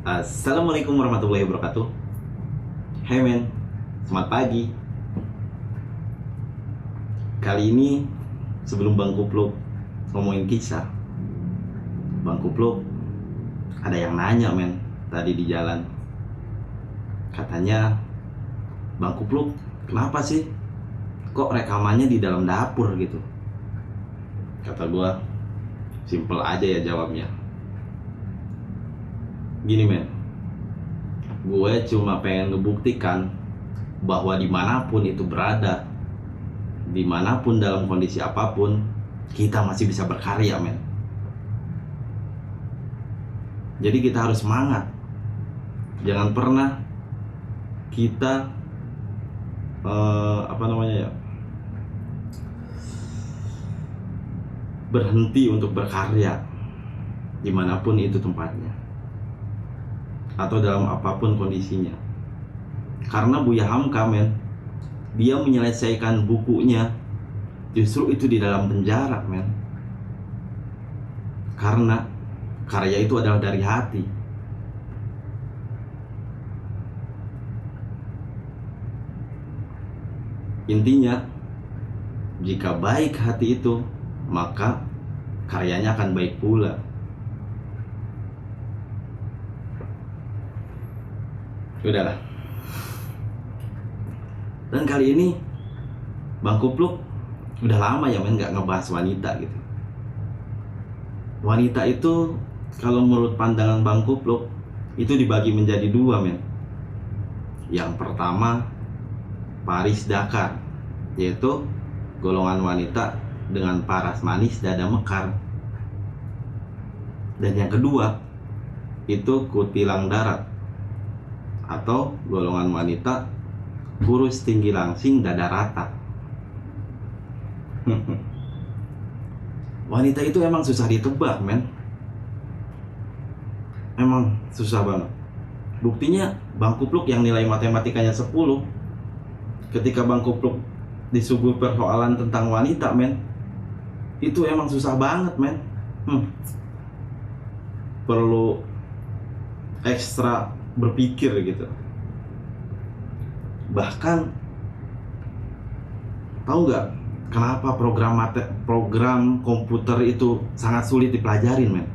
Assalamualaikum warahmatullahi wabarakatuh. Hey men, selamat pagi. Kali ini sebelum Bang Kupluk ngomongin kisah, Bang Kupluk ada yang nanya men tadi di jalan. Katanya, Bang Kupluk kenapa sih kok rekamannya di dalam dapur gitu? Kata gua, simple aja ya jawabnya. Gini men, gue cuma pengen ngebuktikan bahwa dimanapun itu berada, dimanapun dalam kondisi apapun, kita masih bisa berkarya men. Jadi kita harus semangat. Jangan pernah kita berhenti untuk berkarya dimanapun itu tempatnya, atau dalam apapun kondisinya. Karena Buya Hamka men, dia menyelesaikan bukunya justru itu di dalam penjara men. Karena karya itu adalah dari hati. Intinya, jika baik hati itu, maka karyanya akan baik pula. Udahlah. Dan kali ini Bang Kupluk udah lama ya men gak ngebahas wanita gitu. Wanita itu kalau menurut pandangan Bang Kupluk itu dibagi menjadi dua men. Yang pertama Paris Dakar, yaitu golongan wanita dengan paras manis dada mekar. Dan yang kedua itu kutilang darat, atau golongan wanita kurus tinggi langsing dada rata. Wanita itu emang susah ditebak men. Emang susah banget. Buktinya Bang Kupluk yang nilai matematikanya 10, ketika Bang Kupluk disuguhi persoalan tentang wanita men, itu emang susah banget men. Perlu ekstra berpikir gitu. Bahkan tahu nggak kenapa program komputer itu sangat sulit dipelajarin men?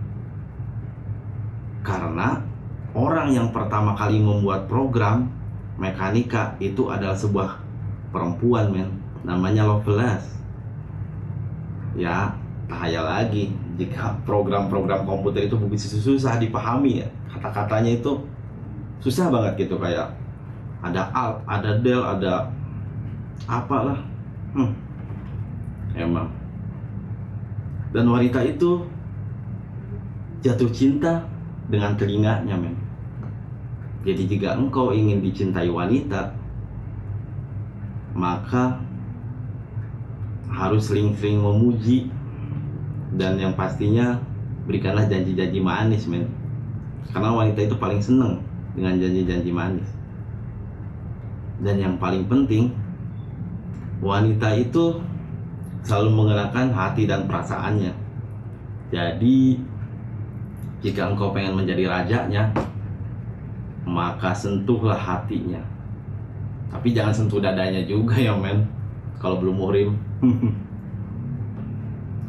Karena orang yang pertama kali membuat program mekanika itu adalah sebuah perempuan men, namanya Lovelace. Ya, bahaya lagi jika program-program komputer itu begitu susah dipahami ya. Kata-katanya itu susah banget gitu, kayak ada alt, ada del, ada apalah. Emang. Dan wanita itu jatuh cinta dengan telinganya men. Jadi jika engkau ingin dicintai wanita, maka harus sering-sering memuji, dan yang pastinya berikanlah janji-janji manis men. Karena wanita itu paling seneng dengan janji-janji manis. Dan yang paling penting, wanita itu selalu mengenakan hati dan perasaannya. Jadi jika engkau pengen menjadi rajanya, maka sentuhlah hatinya. Tapi jangan sentuh dadanya juga ya men, kalau belum muhrim.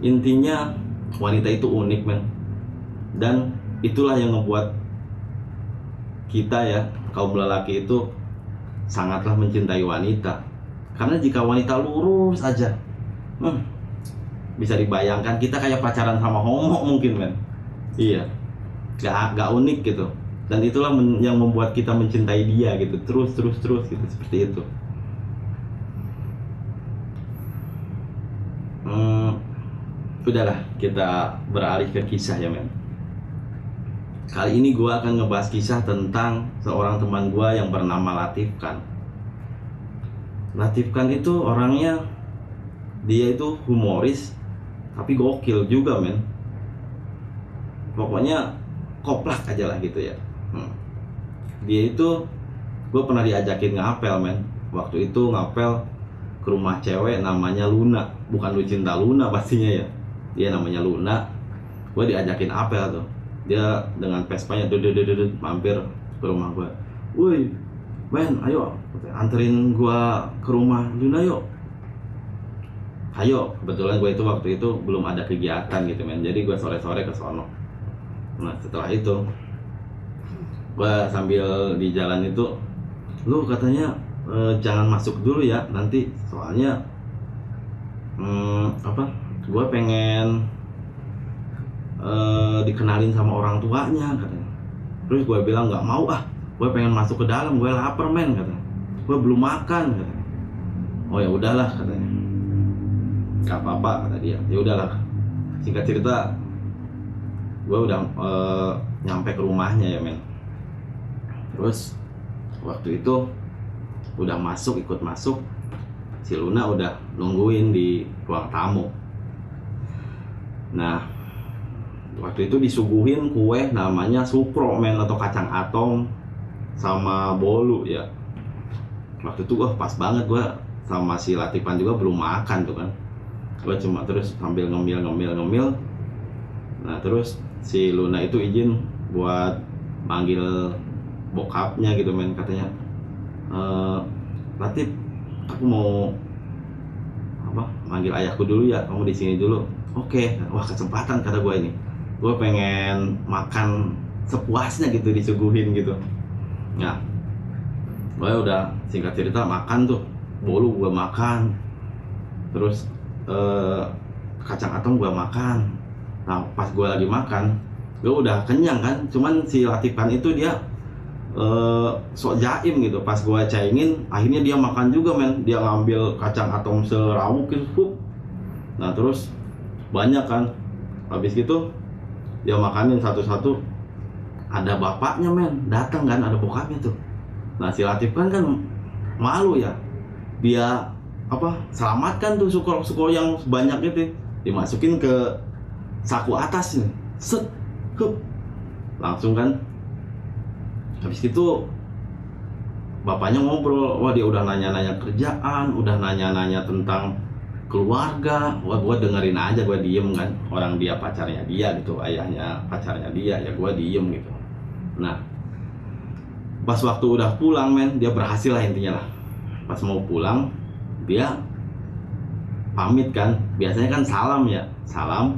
Intinya wanita itu unik men. Dan itulah yang membuat kita ya, kaum lelaki itu sangatlah mencintai wanita. Karena jika wanita lurus aja, bisa dibayangkan kita kayak pacaran sama homo mungkin men. Iya, gak unik gitu. Dan itulah yang membuat kita mencintai dia gitu, terus gitu, seperti itu. Udahlah, kita beralih ke kisah ya men. Kali ini gue akan ngebahas kisah tentang seorang teman gue yang bernama Latif Khan. Latif Khan itu orangnya, dia itu humoris tapi gokil juga men. Pokoknya koplak aja lah gitu ya. Dia itu, gue pernah diajakin ngapel men. Waktu itu ngapel ke rumah cewek namanya Luna. Bukan Lucinta Luna pastinya ya, dia namanya Luna. Gue diajakin apel tuh. dia dengan Vespanya dudut mampir ke rumah gue. Woi men, ayo anterin gue ke rumah Luna yuk. Ayo, kebetulan gue itu waktu itu belum ada kegiatan gitu men, jadi gue sore-sore ke sono. Nah setelah itu gue sambil di jalan itu, lu katanya jangan masuk dulu ya nanti, soalnya gue pengen dikenalin sama orang tuanya katanya. Terus gue bilang nggak mau gue pengen masuk ke dalam, gue lapar men katanya, gue belum makan katanya. Oh ya udahlah katanya, nggak apa-apa kata dia. Ya udahlah, singkat cerita gue udah nyampe ke rumahnya ya men. Terus waktu itu udah ikut masuk, si Luna udah nungguin di ruang tamu. Nah waktu itu disuguhin kue namanya sukro men, atau kacang atom sama bolu ya. Waktu itu pas banget gue sama si Latifan juga belum makan tuh kan. Gue cuma terus sambil ngemil. Nah terus si Luna itu izin buat manggil bokapnya gitu men, katanya Latif, aku mau manggil ayahku dulu ya, kamu di sini dulu. Oke. Wah kesempatan kata gue ini, gue pengen makan sepuasnya gitu, disuguhin gitu. Nah gue udah singkat cerita makan tuh, bolu gue makan, terus kacang atom gue makan. Nah pas gue lagi makan, gue udah kenyang kan, cuman si Latifan itu dia sok jaim gitu. Pas gue caingin, akhirnya dia makan juga men, dia ngambil kacang atom serawuk gitu. Nah terus banyak kan, habis gitu dia makanin satu-satu. Ada bapaknya men, datang kan, ada bokapnya tuh. Nah si Latifan kan malu ya, dia selamatkan tuh suko yang banyak itu, dimasukin ke saku atas nih, set, hup, langsung kan. Habis itu bapaknya ngobrol, wah dia udah nanya-nanya kerjaan, udah nanya-nanya tentang keluarga. Wah gue dengerin aja, gue diem kan, orang dia pacarnya dia gitu, ayahnya pacarnya dia, ya gue diem gitu. Nah pas waktu udah pulang men, dia berhasil lah intinya lah. Pas mau pulang dia pamit kan, biasanya kan salam ya, salam.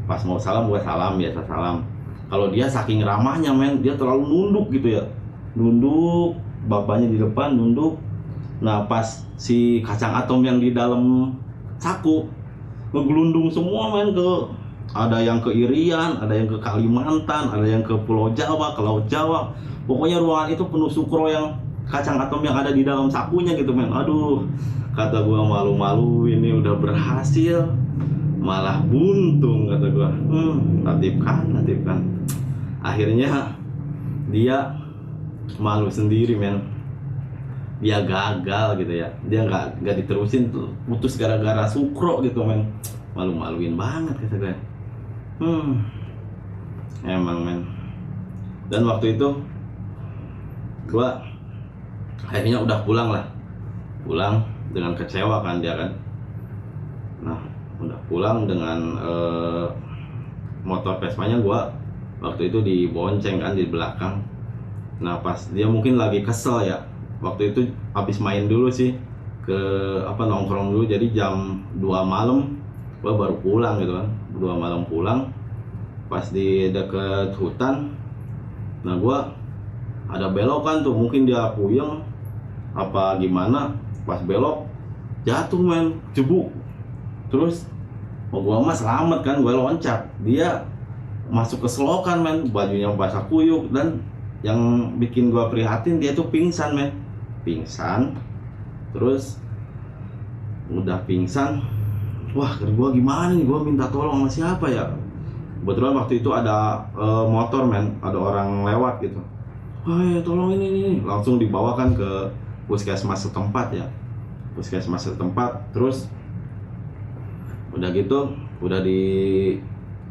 Pas mau salam gue salam, biasa salam. Kalau dia saking ramahnya men, dia terlalu nunduk gitu ya, nunduk, bapaknya di depan nunduk. Nah pas si kacang atom yang di dalam saku ngegelundung semua men, ada yang ke Irian, ada yang ke Kalimantan, ada yang ke Pulau Jawa, ke Laut Jawa. Pokoknya ruangan itu penuh sukro yang kacang atom yang ada di dalam sakunya gitu men. Aduh, kata gua malu-malu, ini udah berhasil malah buntung kata gua. Latifkan. Akhirnya dia malu sendiri men. Dia gagal gitu ya. Dia nggak diterusin tuh, putus gara-gara sukro gitu men. Malu-maluin banget kata gue. Emang men. Dan waktu itu gua akhirnya udah pulang dengan kecewa kan dia kan. Nah udah pulang dengan motor Vespanya gua waktu itu dibonceng kan di belakang. Nah pas dia mungkin lagi kesel ya, waktu itu habis main dulu sih ke nongkrong dulu, jadi jam 2 malam gua baru pulang gitu kan. 2 malam pulang, pas di deket hutan. Nah gua ada belokan tuh, mungkin dia puyeng apa gimana, pas belok jatuh men, jebuk. Terus gua mah selamat kan, gua loncat, dia masuk ke selokan men, bajunya basah kuyup. Dan yang bikin gua prihatin, dia tuh pingsan men, terus udah pingsan. Wah gua gimana nih, gua minta tolong sama siapa ya. Kebetulan waktu itu ada motor men, ada orang lewat gitu. Wah tolong ini, langsung dibawakan ke puskesmas setempat ya, terus udah gitu,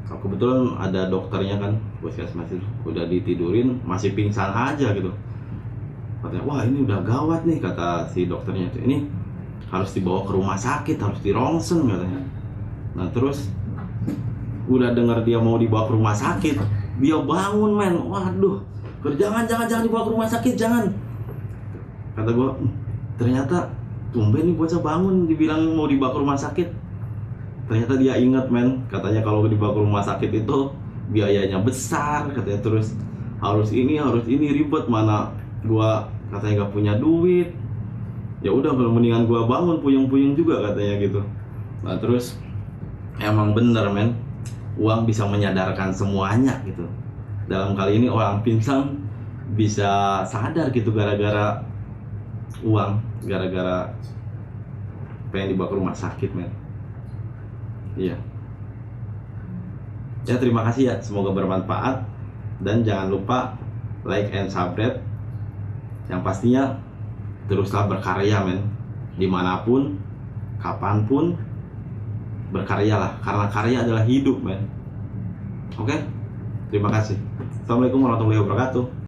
kebetulan ada dokternya kan, puskesmas itu udah ditidurin, masih pingsan aja gitu. Katanya wah ini udah gawat nih, kata si dokternya itu, ini harus dibawa ke rumah sakit, harus dirongsen katanya. Nah terus udah dengar dia mau dibawa ke rumah sakit, dia bangun men, waduh, jangan dibawa ke rumah sakit, jangan. Kata gue, ternyata tumben nih bocah bangun, dibilang mau dibawa ke rumah sakit. Ternyata dia ingat men, katanya kalau dibawa ke rumah sakit itu biayanya besar, katanya, terus harus ini ribet, mana gua katanya gak punya duit. Ya udah, kalau mendingan gua bangun puyeng-puyeng juga, katanya gitu. Nah terus emang bener men, uang bisa menyadarkan semuanya gitu. Dalam kali ini orang pingsan bisa sadar gitu gara-gara uang, gara-gara pengen dibawa ke rumah sakit men. Iya. Ya terima kasih ya, semoga bermanfaat. Dan jangan lupa like and subscribe. Yang pastinya teruslah berkarya men, dimanapun, kapanpun, berkaryalah, karena karya adalah hidup men. Oke? Terima kasih. Assalamualaikum warahmatullahi wabarakatuh.